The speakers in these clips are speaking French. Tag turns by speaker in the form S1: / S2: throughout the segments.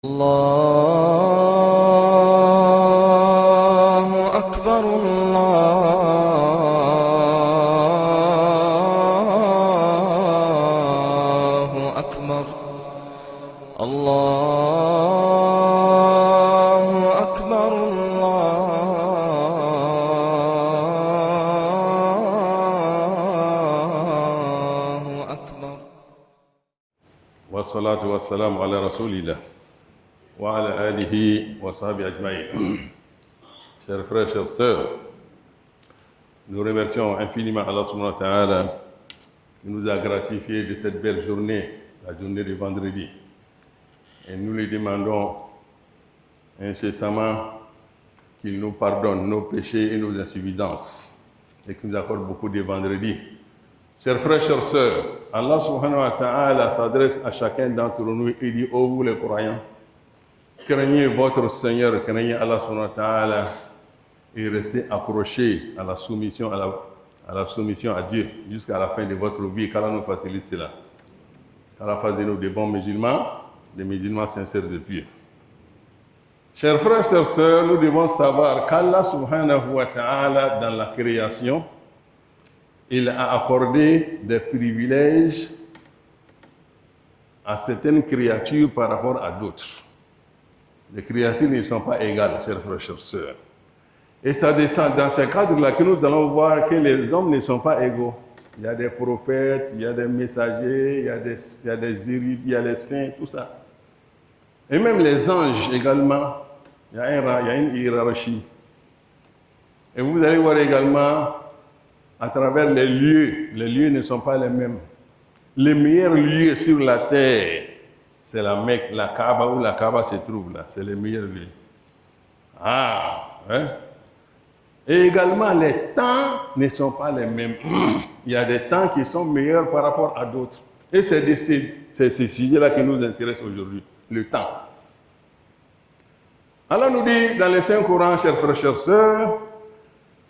S1: الله أكبر الله أكبر الله أكبر الله أكبر
S2: والصلاة والسلام على رسول الله وعلى آله وصحبه أجمعين. Chers frères, chères sœurs, nous remercions infiniment Allah subhanahu wa ta'ala qui nous a gratifié de cette belle journée, la journée de vendredi. Et nous lui demandons incessamment qu'il nous pardonne nos péchés et nos insuffisances et qu'il nous accorde beaucoup de vendredis. Chers frères, chères sœurs, Allah subhanahu wa ta'ala s'adresse à chacun d'entre nous et dit: ô vous les croyants, craignez votre Seigneur, craignez Allah subhanahu wa ta'ala et restez accrochés à la soumission à Dieu jusqu'à la fin de votre vie, qu'Allah nous facilite cela. qu'Allah fasse de nous des bons musulmans, des musulmans sincères et pieux. Chers frères, chères sœurs, nous devons savoir qu'Allah subhanahu wa ta'ala, dans la création, il a accordé des privilèges à certaines créatures par rapport à d'autres. Les créatures ne sont pas égales, chers frères, chères sœurs. Et ça descend dans ce cadre-là que nous allons voir que les hommes ne sont pas égaux. Il y a des prophètes, il y a des messagers, il y a des érudits, il y a les saints, tout ça. Et même les anges également, il y a une hiérarchie. Et vous allez voir également à travers les lieux ne sont pas les mêmes. Les meilleurs lieux sur la terre, c'est la Mecque, la Kaaba, où la Kaaba se trouve là, c'est les meilleurs lieux. Et également, les temps ne sont pas les mêmes. Il y a des temps qui sont meilleurs par rapport à d'autres. Et c'est ce sujet-là qui nous intéresse aujourd'hui, le temps. Allah nous dit dans les Saint-Coran, chers frères, chères sœurs,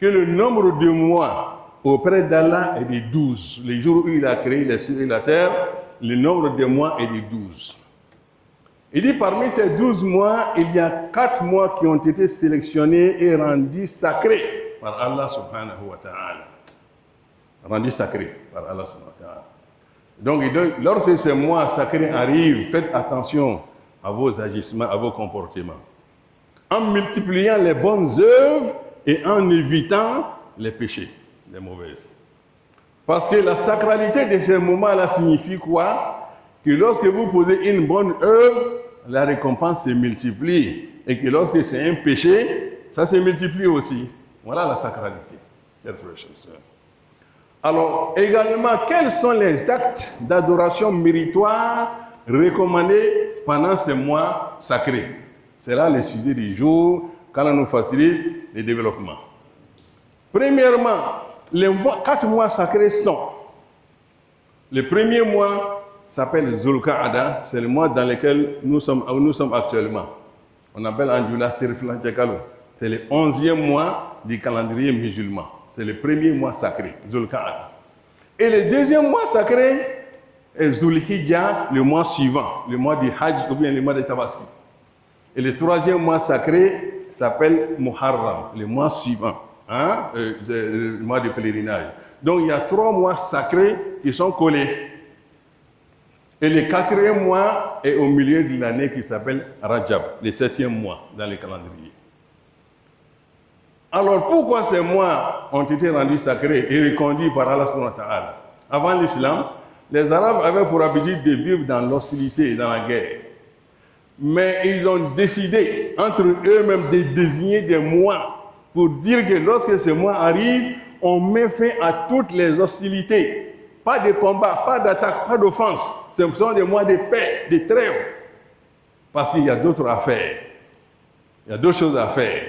S2: que le nombre de mois auprès d'Allah est de 12. Les jours où il a créé les cieux et la terre, le nombre de mois est de 12. Il dit parmi ces 12 mois, il y a 4 mois qui ont été sélectionnés et rendus sacrés par Allah subhanahu wa ta'ala. Rendus sacrés par Allah subhanahu wa ta'ala. Donc, lorsque ces mois sacrés arrivent, faites attention à vos agissements, à vos comportements. En multipliant les bonnes œuvres et en évitant les péchés, les mauvaises. Parce que la sacralité de ces moments-là signifie quoi? Que lorsque vous posez une bonne œuvre, la récompense se multiplie. Et que lorsque c'est un péché, ça se multiplie aussi. Voilà la sacralité, chers frères et chères sœurs. Alors, également, quels sont les actes d'adoration méritoires recommandés pendant ces mois sacrés? C'est là le sujet du jour, quand on nous facilite le développement. Premièrement, les 4 mois sacrés sont: le premier mois s'appelle Zulqa'ada, c'est le mois dans lequel nous sommes actuellement. On appelle Anjula Seriflan Tchekalo. C'est le 11e mois du calendrier musulman. C'est le premier mois sacré, Zulqa'ada. Et le deuxième mois sacré est Zulhijja, le mois suivant, le mois du Hajj ou bien le mois de Tabaski. Et le troisième mois sacré s'appelle Muharram, le mois suivant, le mois de pèlerinage. Donc il y a 3 mois sacrés qui sont collés. Et le 4e mois est au milieu de l'année qui s'appelle Rajab, le 7e mois dans le calendrier. Alors pourquoi ces mois ont été rendus sacrés et reconduits par Allah subhanahu wa ta'ala? Avant l'islam, les Arabes avaient pour habitude de vivre dans l'hostilité et dans la guerre. Mais ils ont décidé entre eux-mêmes de désigner des mois pour dire que lorsque ces mois arrivent, on met fin à toutes les hostilités. Pas de combat, pas d'attaque, pas d'offense. Ce sont des mois de paix, de trêve. Parce qu'il y a d'autres affaires. Il y a d'autres choses à faire.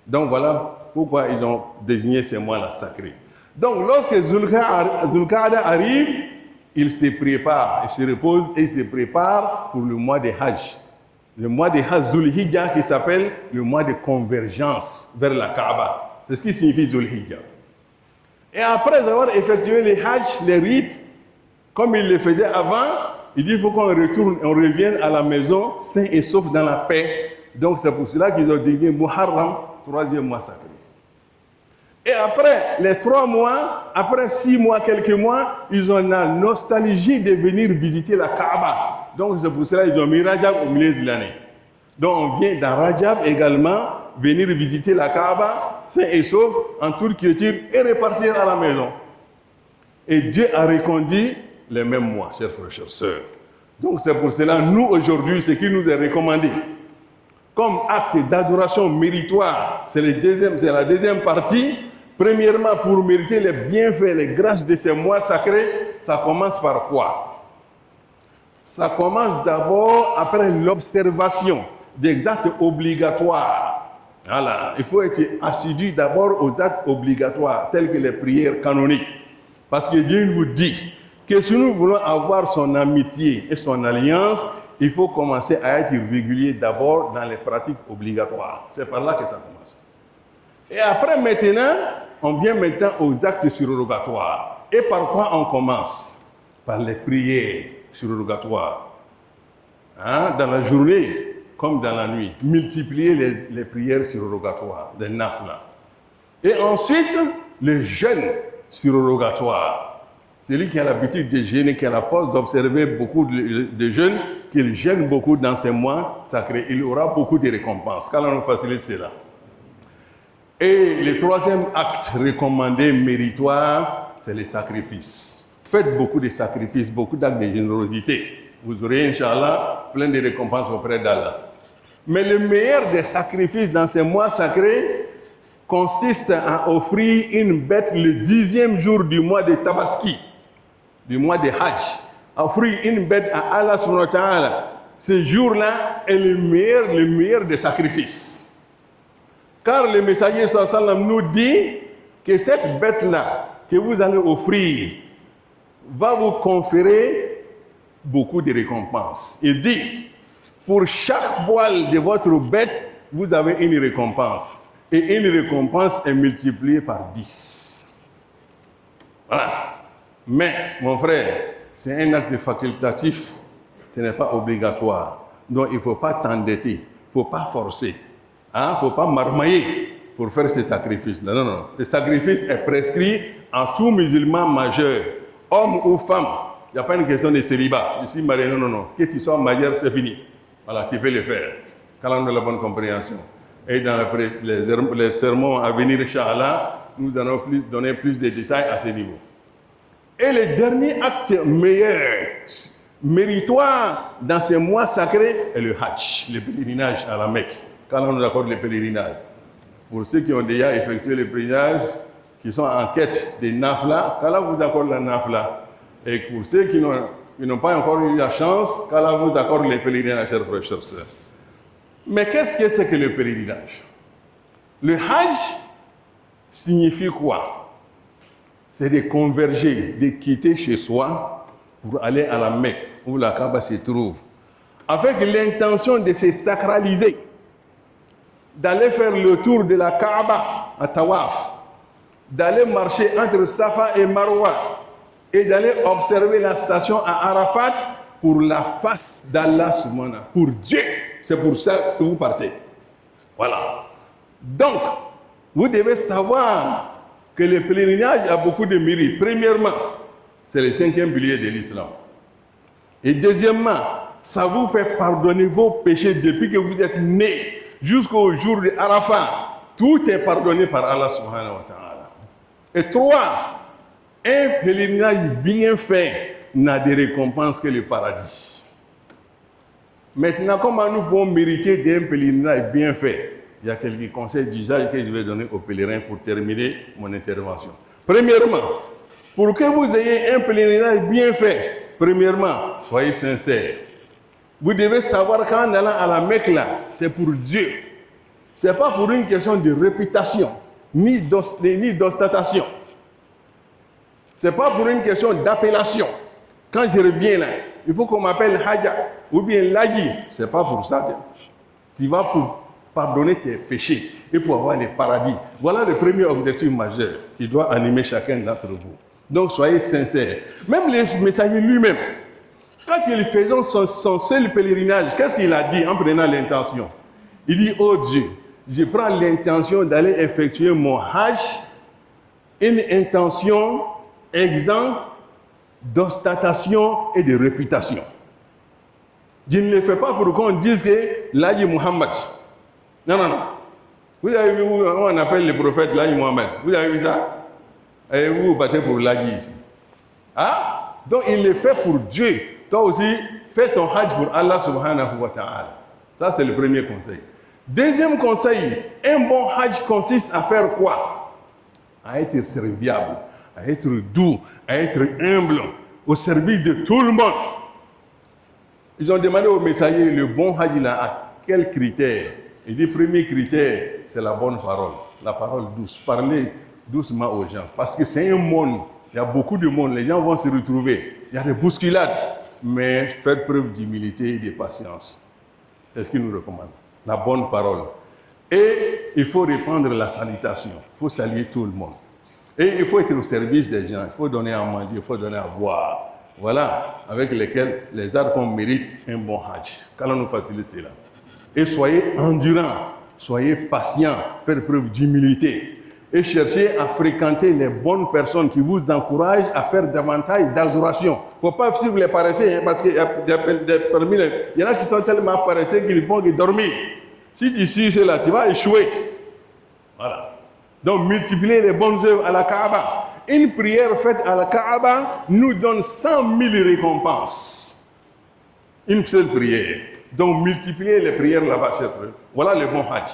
S2: Donc voilà pourquoi ils ont désigné ces mois-là sacrés. Donc lorsque Zulqa'ada arrive, il se prépare, il se repose et il se prépare pour le mois de Hajj. Le mois de Hajj, Zulhijja, qui s'appelle le mois de convergence vers la Kaaba. C'est ce qui signifie Zulhijja. Et après avoir effectué les Hajj, les rites, comme il le faisait avant, il dit qu'il faut qu'on retourne, on revienne à la maison sain et sauf dans la paix. Donc c'est pour cela qu'ils ont dit Muharram, 3e mois sacré. Et après les 3 mois, après 6 mois, quelques mois, ils ont la nostalgie de venir visiter la Kaaba. Donc c'est pour cela qu'ils ont mis Rajab au milieu de l'année. Donc on vient dans Rajab également venir visiter la Kaaba, sain et sauf, en toute quiétude, et repartir à la maison. Et Dieu a reconduit les mêmes mois, chers frères, chères sœurs. Donc c'est pour cela, nous aujourd'hui, ce qui nous est recommandé, comme acte d'adoration méritoire, c'est la deuxième partie. Premièrement, pour mériter les bienfaits, les grâces de ces mois sacrés, ça commence par quoi? Ça commence d'abord après l'observation des actes obligatoires. Voilà. Il faut être assidu d'abord aux actes obligatoires, tels que les prières canoniques. Parce que Dieu nous dit que si nous voulons avoir son amitié et son alliance, il faut commencer à être régulier d'abord dans les pratiques obligatoires. C'est par là que ça commence. Et après maintenant, on vient maintenant aux actes surrogatoires. Et par quoi on commence? Par les prières surrogatoires. Dans la journée comme dans la nuit. Multiplier les prières surrogatoires, les nafla. Et ensuite, le jeûne surrogatoire. Celui qui a l'habitude de jeûner, qui a la force d'observer beaucoup de jeûnes, qu'il jeûne beaucoup dans ces mois sacrés, il aura beaucoup de récompenses. Qu'Allah nous facilite cela. Et le 3e acte recommandé, méritoire, c'est les sacrifices. Faites beaucoup de sacrifices, beaucoup d'actes de générosité. Vous aurez, Inch'Allah, plein de récompenses auprès d'Allah. Mais le meilleur des sacrifices dans ces mois sacrés consiste à offrir une bête le 10e jour du mois de Tabaski, du mois de Hajj. Offrir une bête à Allah subhanahu wa ta'ala, ce jour-là est le meilleur des sacrifices. Car le messager sallallahu alayhi wa sallam nous dit que cette bête-là que vous allez offrir va vous conférer beaucoup de récompenses. Il dit, pour chaque poil de votre bête, vous avez une récompense. Et une récompense est multipliée par 10. Voilà. Mais, mon frère, c'est un acte facultatif, ce n'est pas obligatoire. Donc, il ne faut pas t'endetter, il ne faut pas forcer. Il ne faut pas marmailler pour faire ce sacrifice-là. Non, non. Le sacrifice est prescrit à tout musulman majeur, homme ou femme. Il n'y a pas une question de célibat. Ici, marié, non, non, non. Que tu sois majeur, c'est fini. Voilà, tu peux le faire. Quand on a la bonne compréhension. Et dans les sermons à venir, Inch'Allah, nous allons donner plus de détails à ce niveau. Et le dernier acte meilleur, méritoire dans ces mois sacrés, est le Hajj, le pèlerinage à la Mecque. Quand on nous accorde le pèlerinage. Pour ceux qui ont déjà effectué le pèlerinage, qui sont en quête des nafla, qu'Allah vous accorde la nafla. Et pour ceux qui n'ont pas encore eu la chance, qu'Allah vous accorde le pèlerinage, chers frères et chères sœurs. Mais qu'est-ce que c'est que le pèlerinage? Le Hajj signifie quoi? C'est de converger, de quitter chez soi pour aller à la Mecque, où la Kaaba se trouve, avec l'intention de se sacraliser, d'aller faire le tour de la Kaaba à Tawaf, d'aller marcher entre Safa et Marwa, et d'aller observer la station à Arafat pour la face d'Allah subhanahu, pour Dieu. C'est pour ça que vous partez. Voilà. Donc, vous devez savoir que le pèlerinage a beaucoup de mérites. Premièrement, c'est le 5e pilier de l'islam. Et deuxièmement, ça vous fait pardonner vos péchés depuis que vous êtes né jusqu'au jour de Arafat. Tout est pardonné par Allah subhanahu wa ta'ala. Et 3, un pèlerinage bien fait n'a de récompense que le paradis. Maintenant, comment nous pouvons mériter d'un pèlerinage bien fait? Il y a quelques conseils d'usage que je vais donner aux pèlerins pour terminer mon intervention. Premièrement, pour que vous ayez un pèlerinage bien fait, premièrement, soyez sincères. Vous devez savoir qu'en allant à la Mecque là, c'est pour Dieu. Ce n'est pas pour une question de réputation, ni d'ostentation. Ce n'est pas pour une question d'appellation. Quand je reviens là, il faut qu'on m'appelle Hadja ou bien Lagi. Ce n'est pas pour ça. Tu vas pour pardonner tes péchés et pour avoir le paradis. Voilà le premier objectif majeur qui doit animer chacun d'entre vous. Donc soyez sincères. Même le messager lui-même, Quand il faisait son seul pèlerinage, qu'est-ce qu'il a dit en prenant l'intention? Il dit, oh Dieu, je prends l'intention d'aller effectuer mon hajj, une intention exempte d'ostentation et de réputation. Je ne le fais pas pour qu'on dise que l'Hajj Muhammad. Non, non, non. Vous avez vu où on appelle le prophète l'Hajj Muhammad? Vous avez vu ça? Et vous vous battez pour l'Hajj ici. Ah? Donc il le fait pour Dieu. Toi aussi, fais ton Hajj pour Allah subhanahu wa ta'ala. Ça, c'est le premier conseil. Deuxième conseil, un bon Hajj consiste à faire quoi? À être serviable, à être doux, à être humble, au service de tout le monde. Ils ont demandé au messager, le bon Hajj, il a à quels critères? Il dit, premier critère, c'est la bonne parole. La parole douce. Parler doucement aux gens. Parce que c'est un monde, il y a beaucoup de monde, les gens vont se retrouver. Il y a des bousculades. Mais faites preuve d'humilité et de patience. C'est ce qu'il nous recommande. La bonne parole. Et il faut répandre la salutation. Il faut saluer tout le monde. Et il faut être au service des gens. Il faut donner à manger, il faut donner à boire. Voilà, avec lesquels les arts qu'on mérite un bon hajj. Qu'Allah nous facilite cela. Et soyez endurants, soyez patients, faites preuve d'humilité. Et cherchez à fréquenter les bonnes personnes qui vous encouragent à faire davantage d'adoration. Il ne faut pas suivre les paresseux, hein, parce qu'il y en a qui sont tellement paresseux qu'ils font que dormir. Si tu suis cela, tu vas échouer. Voilà. Donc multipliez les bonnes œuvres à la Kaaba. Une prière faite à la Kaaba nous donne 100 000 récompenses. Une seule prière. Donc multipliez les prières là-bas, chers frères. Voilà le bon hajj.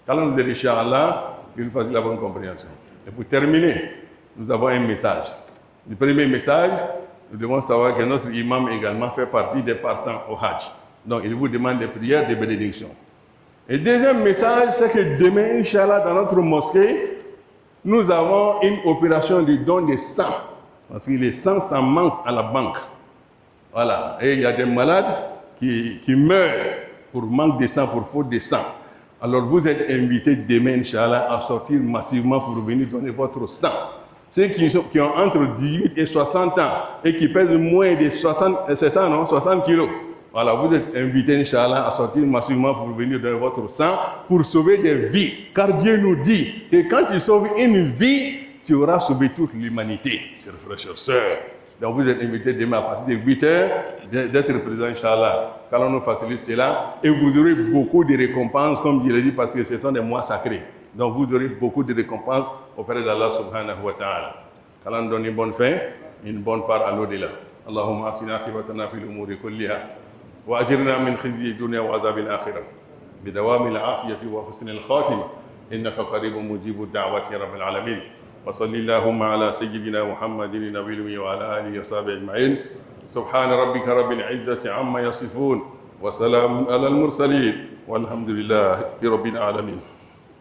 S2: Qu'Allah nous aide, Inch'Allah, qu'il nous fasse la bonne compréhension. Et pour terminer, nous avons un message. Le premier message, nous devons savoir que notre imam également fait partie des partants au hajj. Donc il vous demande des prières, des bénédictions. Et le deuxième message, c'est que demain, Inch'Allah, dans notre mosquée, nous avons une opération de don de sang. Parce que le sang, ça manque à la banque. Voilà. Et il y a des malades qui meurent pour manque de sang, pour faute de sang. Alors vous êtes invités demain, Inch'Allah, à sortir massivement pour venir donner votre sang. Ceux qui ont entre 18 et 60 ans et qui pèsent moins de 60, c'est ça, non? 60 kilos. Voilà, vous êtes invités, Inch'Allah, à sortir massivement pour venir donner votre sang, pour sauver des vies. Car Dieu nous dit que quand tu sauves une vie, tu auras sauvé toute l'humanité, chers frères, chers sœurs. Donc vous êtes invités demain à partir de 8 heures d'être présents, Inch'Allah. Qu'Allah nous facilite cela. Et vous aurez beaucoup de récompenses, comme je l'ai dit, parce que ce sont des mois sacrés. Donc vous aurez beaucoup de récompenses auprès d'Allah subhanahu wa ta'ala. Qu'Allah nous donne une bonne fin, une bonne part à l'au-delà. Allahumma asina aqibatana fil umuri kulliha. وأجرنا من خزي الدنيا وعذاب الآخرة بدوام العافية وحسن الخاتمة إنك قريب مجيب الدعوات يا رب العالمين وصلى اللهم على سيدنا محمد النبي الأمي وعلى آله وصحبه أجمعين سبحان ربك رب العزة عما يصفون وسلام على المرسلين والحمد لله رب العالمين.